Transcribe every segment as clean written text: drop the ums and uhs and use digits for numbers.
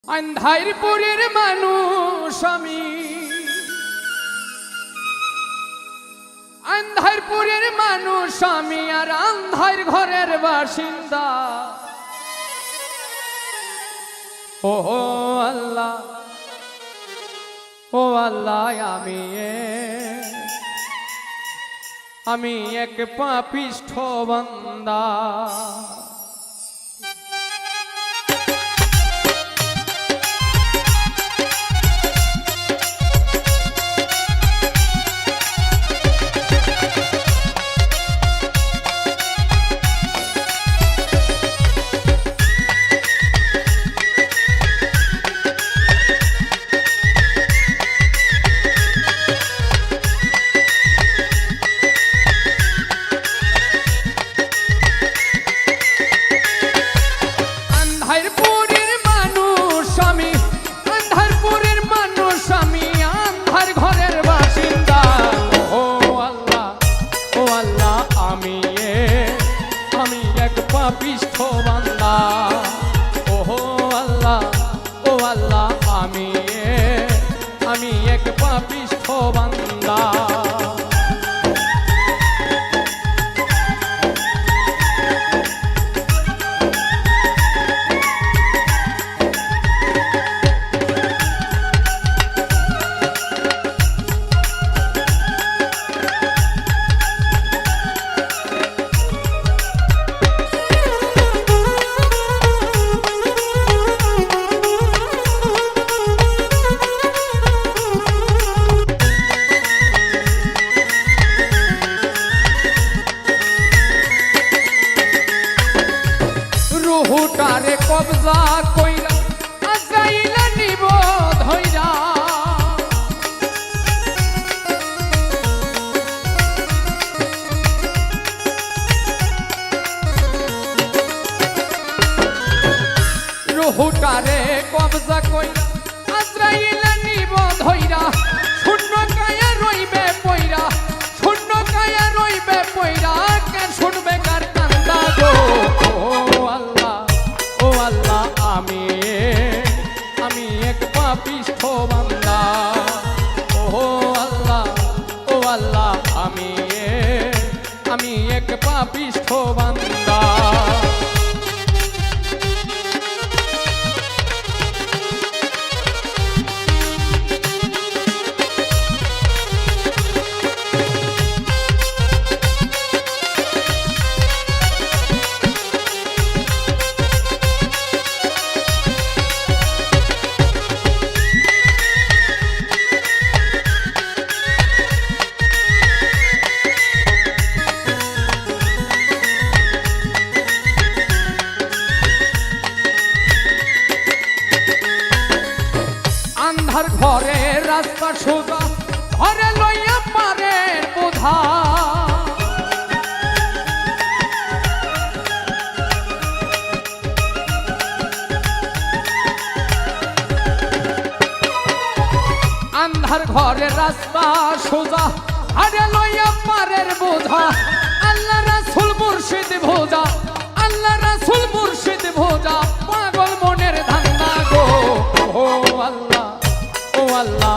আন্ধারপুরের মানুষ আমি, আন্ধারপুরের মানুষ আমি, আর আন্ধার ঘরের বাসিন্দা। ও আল্লাহ, ও আল্লাহ, আমি এক পাপিষ্ঠ বান্দা। পাপিষ্ঠ বান্দা, ও আল্লাহ, ও আল্লাহ, আমি এক পাপিষ্ঠ বান্দা। রুহুটারে কবজা কইরা আজরাইল নিব ধইরা, রুহুটারে কবজা কইরা আজরাইল নিব ধইরা, শূন্য কায়া রইবে পয়রা, শূন্য কায়া রইবে পয়রা, কে শুনবে কার কান্দা গো। আমি এক পাপিষ্ঠ বান্দা, ও আল্লাহ, ও আল্লাহ, আমি এক পাপিষ্ঠ বান্দা। আন্ধার ঘরে রাস্তা সোজা, ঘরে লইয়া পারে বোঝা, আন্ধার ঘরে রাস্তা সোজা, ঘরে লইয়া পারের বোঝা, আল্লাহ রাসূল মুর্শিদ ভোজা, আল্লাহ রাসূল মুর্শিদ ভোজা, পাগল মনের ধান্দা গো। ও আল্লাহ, ও আল্লাহ,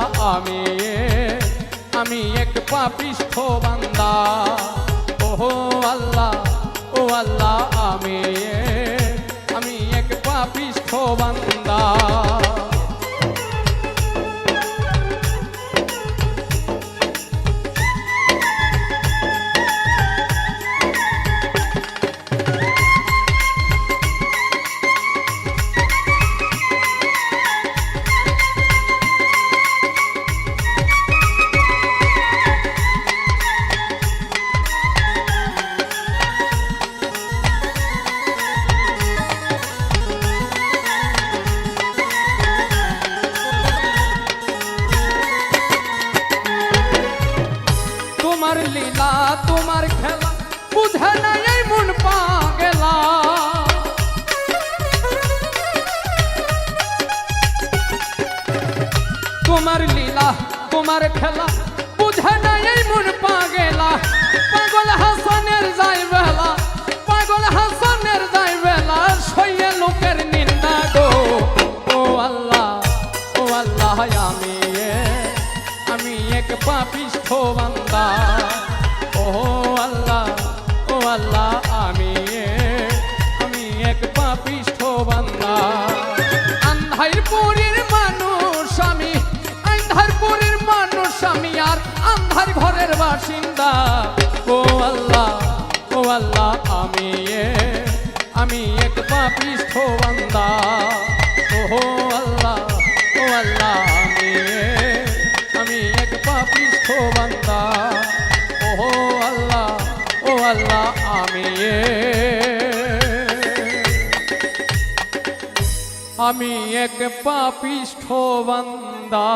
আমি এক পাপিষ্ঠ বান্দা, ও আল্লাহ, ও আল্লাহ, আমি এক পাপিষ্ঠ বান্দা। তোমার লীলা, তোমার খেলা বুঝে নাই এই মন পাগলা, তোমার লীলা, তোমার খেলা বুঝে নাই এই মন পাগলা, পাগল হাসানের যাই বেলা, পাগল হাসানের যাই বেলা, সইয়ে লোকের নিন্দা গো। ও আল্লাহ, আমি এক পাপিষ্ঠ বান্দা ও আল্লাহ আমি এক পাপিষ্ঠ বান্দা আন্ধারপুরের মানুষ আমি আন্ধারপুরের মানুষ আমি আর আন্ধার ঘরের বাসিন্দা ও আল্লাহ আমি এক পাপিষ্ঠ বান্দা ও আল্লাহ আমি এক পাপিষ্ঠ বান্দা ও আল্লাহ আমি এক পাপিষ্ঠ বান্দা।